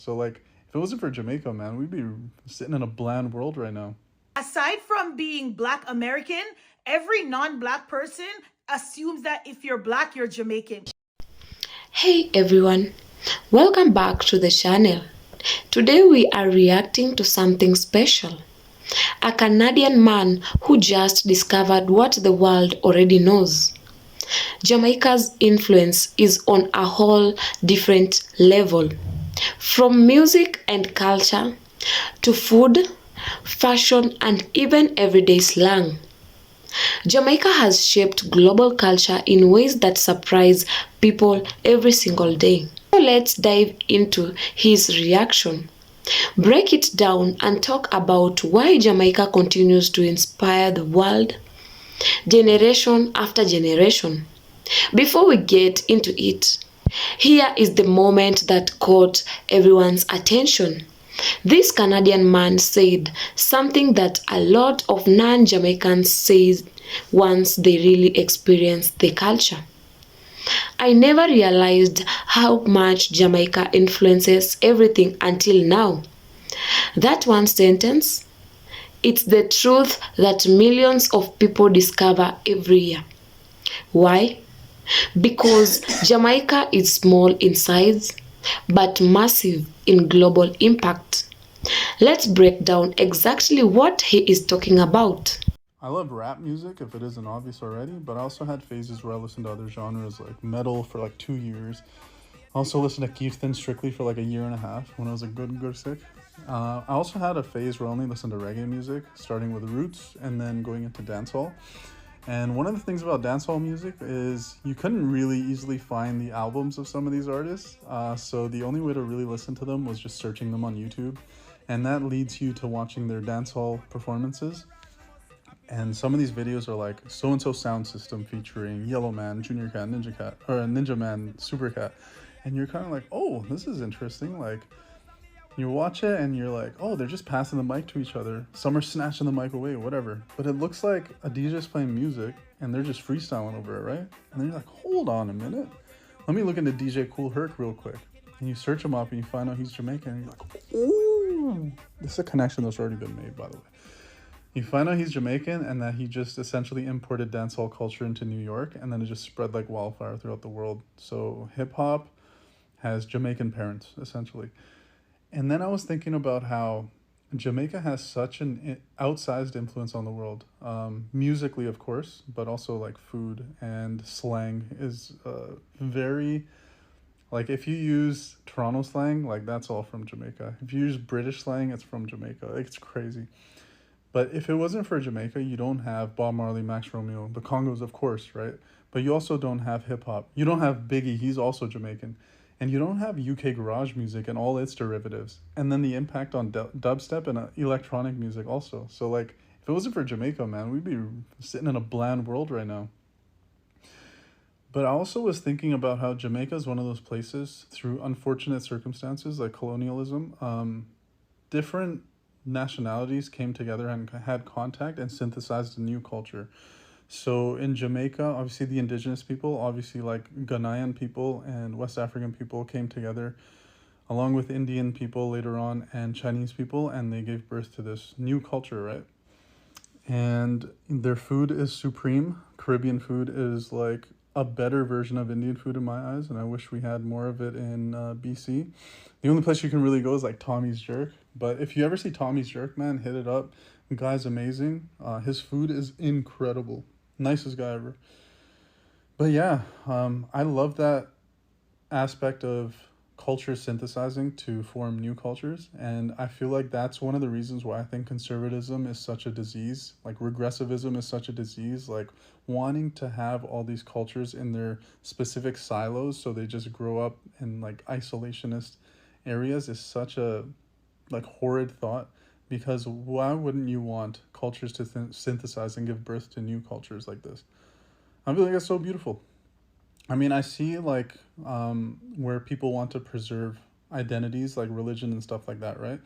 So like, if it wasn't for Jamaica, man, we'd be sitting in a bland world right now. Aside from being Black American, every non Black person assumes that if you're Black, you're Jamaican. Hey everyone, welcome back to the channel. Today we are reacting to something special. A Canadian man who just discovered what the world already knows. Jamaica's influence is on a whole different level. From music and culture to food, fashion, and even everyday slang. Jamaica has shaped global culture in ways that surprise people every single day. So let's dive into his reaction, break it down, and talk about why Jamaica continues to inspire the world generation after generation. Before we get into it, here is the moment that caught everyone's attention. This Canadian man said something that a lot of non Jamaicans say once they really experience the culture. I never realized how much Jamaica influences everything until now. That one sentence, it's the truth that millions of people discover every year. Why? Because Jamaica is small in size but massive in global impact. Let's break down exactly what he is talking about. I love rap music, if it isn't obvious already, but I also had phases where I listened to other genres like metal for like 2 years. I also listened to Keefton strictly for like a year and a half when I was a good sick. I also had a phase where I only listened to reggae music, starting with roots and then going into dancehall. And one of the things about dancehall music is you couldn't really easily find the albums of some of these artists. So the only way to really listen to them was just searching them on YouTube. And that leads you to watching their dancehall performances. And some of these videos are like so and so sound system featuring Yellow Man, Junior Cat, Ninja Cat, or Ninja Man, Super Cat. And you're kind of like, oh, this is interesting. Like, you watch it and you're like, oh, they're just passing the mic to each other. Some are snatching the mic away, whatever. But it looks like a DJ's playing music and they're just freestyling over it, right? And then you're like, hold on a minute. Let me look into DJ Cool Herc real quick. And you search him up and you find out he's Jamaican. And you're like, ooh. This is a connection that's already been made, by the way. You find out he's Jamaican and that he just essentially imported dancehall culture into New York and then it just spread like wildfire throughout the world. So hip hop has Jamaican parents, essentially. And then I was thinking about how Jamaica has such an outsized influence on the world. Musically, of course, but also like food and slang is very, like if you use Toronto slang, like that's all from Jamaica. If you use British slang, it's from Jamaica. Like, it's crazy. But if it wasn't for Jamaica, you don't have Bob Marley, Max Romeo, the Congos, of course, right? But you also don't have hip hop. You don't have Biggie, he's also Jamaican. And you don't have UK garage music and all its derivatives. And then the impact on dubstep and electronic music also. So, like, if it wasn't for Jamaica, man, we'd be sitting in a bland world right now. But I also was thinking about how Jamaica is one of those places, through unfortunate circumstances like colonialism, different nationalities came together and had contact and synthesized a new culture. So in Jamaica, obviously the indigenous people, obviously like Ghanaian people and West African people came together along with Indian people later on and Chinese people, and they gave birth to this new culture, right? And their food is supreme. Caribbean food is like a better version of Indian food in my eyes, and I wish we had more of it in BC. The only place you can really go is like Tommy's Jerk. But if you ever see Tommy's Jerk, man, hit it up. The guy's amazing. His food is incredible. Nicest guy ever. But yeah, I love that aspect of culture synthesizing to form new cultures. And I feel like that's one of the reasons why I think conservatism is such a disease. Like regressivism is such a disease. Like wanting to have all these cultures in their specific silos so they just grow up in like isolationist areas is such a like horrid thought, because why wouldn't you want cultures to synthesize and give birth to new cultures like this? I feel like it's so beautiful. I mean, I see like where people want to preserve identities like religion and stuff like that, right?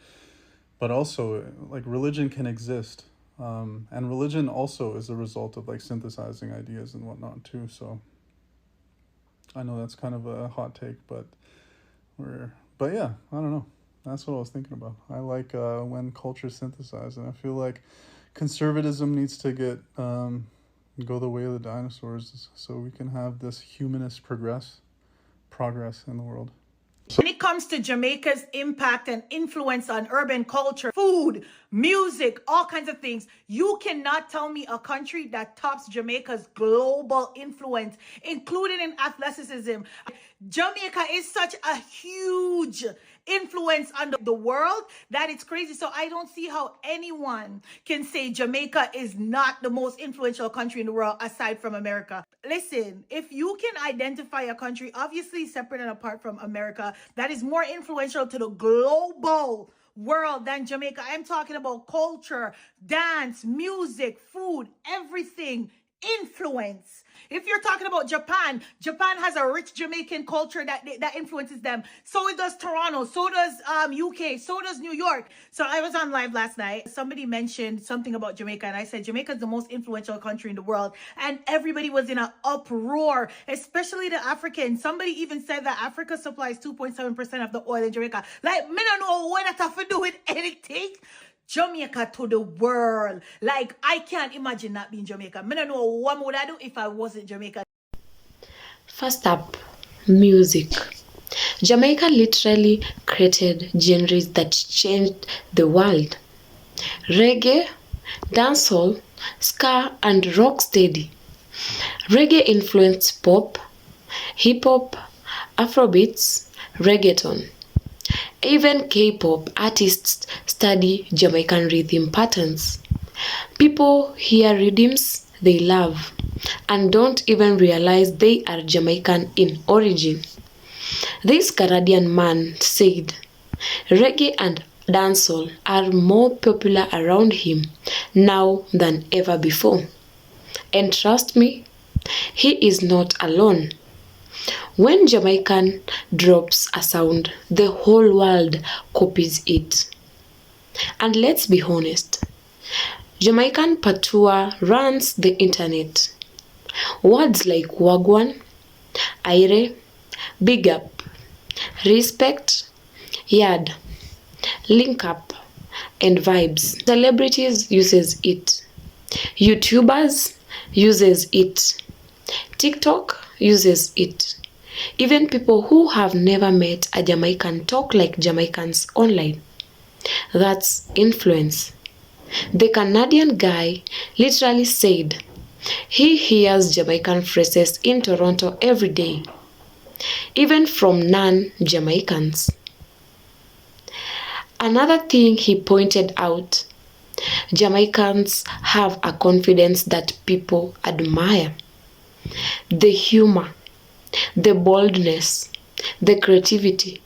But also like religion can exist, and religion also is a result of like synthesizing ideas and whatnot too. So I know that's kind of a hot take, but yeah, I don't know. That's what I was thinking about. I like when culture synthesized, and I feel like conservatism needs to get go the way of the dinosaurs, so we can have this humanist progress in the world. When it comes to Jamaica's impact and influence on urban culture, food, music, all kinds of things, you cannot tell me a country that tops Jamaica's global influence, including in athleticism. Jamaica is such a huge influence on the world that it's crazy. So I don't see how anyone can say Jamaica is not the most influential country in the world aside from America. Listen, if you can identify a country, obviously separate and apart from America, that is more influential to the global world than Jamaica. I'm talking about culture, dance, music, food, everything. Influence. If you're talking about Japan, Japan has a rich Jamaican culture that influences them. So it does Toronto. So does UK. So does New York. So I was on live last night. Somebody mentioned something about Jamaica, and I said Jamaica is the most influential country in the world, and everybody was in an uproar, especially the Africans. Somebody even said that Africa supplies 2.7% of the oil in Jamaica. Like, me don't know what that have to do with anything. Jamaica to the world. Like, I can't imagine not being Jamaica. I don't know what would I do if I wasn't Jamaica. First up, music. Jamaica literally created genres that changed the world. Reggae, dancehall, ska, and rocksteady. Reggae influenced pop, hip-hop, Afrobeats, reggaeton. Even K-pop artists study Jamaican rhythm patterns. People hear rhythms they love and don't even realize they are Jamaican in origin. This Canadian man said reggae and dancehall are more popular around him now than ever before. And trust me, he is not alone. When Jamaican drops a sound, the whole world copies it. And let's be honest, Jamaican patois runs the internet. Words like wagwan, aire, big up, respect, yard, link up, and vibes. Celebrities uses it. YouTubers uses it. TikTok uses it. Even people who have never met a Jamaican talk like Jamaicans online. That's influence. The Canadian guy literally said he hears Jamaican phrases in Toronto every day, even from non-Jamaicans. Another thing he pointed out, Jamaicans have a confidence that people admire. The humor, the boldness, the creativity,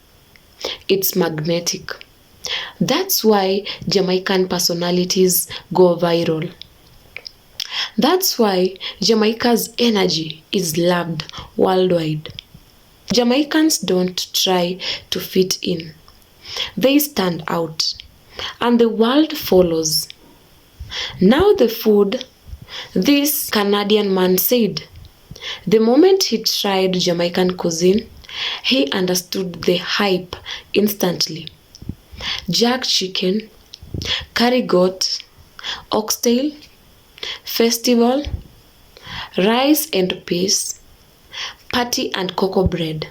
it's magnetic. That's why Jamaican personalities go viral. That's why Jamaica's energy is loved worldwide. Jamaicans don't try to fit in. They stand out, and the world follows. Now the food, this Canadian man said, the moment he tried Jamaican cuisine, he understood the hype instantly. Jerk chicken, curry goat, oxtail, festival, rice and peas, party and cocoa bread.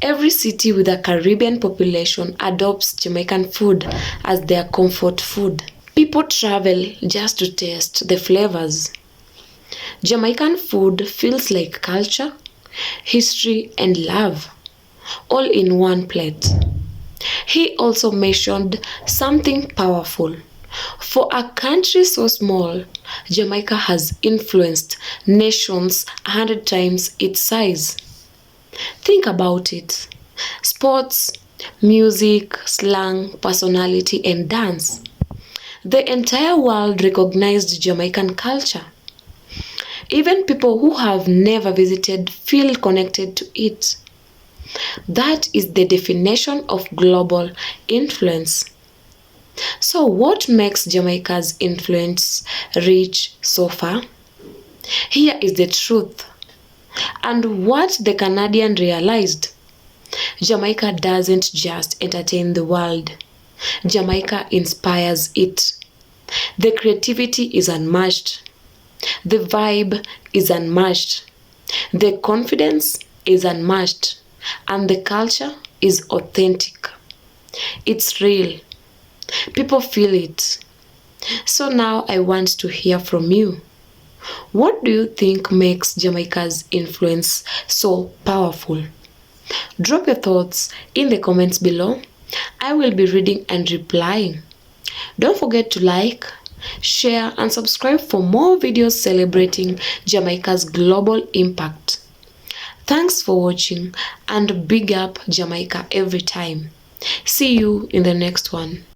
Every city with a Caribbean population adopts Jamaican food as their comfort food. People travel just to taste the flavors. Jamaican food feels like culture, history, and love, all in one plate. He also mentioned something powerful. For a country so small, Jamaica has influenced nations 100 times its size. Think about it. Sports, music, slang, personality, and dance. The entire world recognized Jamaican culture. Even people who have never visited feel connected to it. That is the definition of global influence. So what makes Jamaica's influence reach so far? Here is the truth. And what the Canadian realized. Jamaica doesn't just entertain the world. Jamaica inspires it. The creativity is unmatched. The vibe is unmatched. The confidence is unmatched. And the culture is authentic. It's real. People feel it. So now I want to hear from you. What do you think makes Jamaica's influence so powerful? Drop your thoughts in the comments below. I will be reading and replying. Don't forget to like, share, and subscribe for more videos celebrating Jamaica's global impact. Thanks for watching, and big up Jamaica every time. See you in the next one.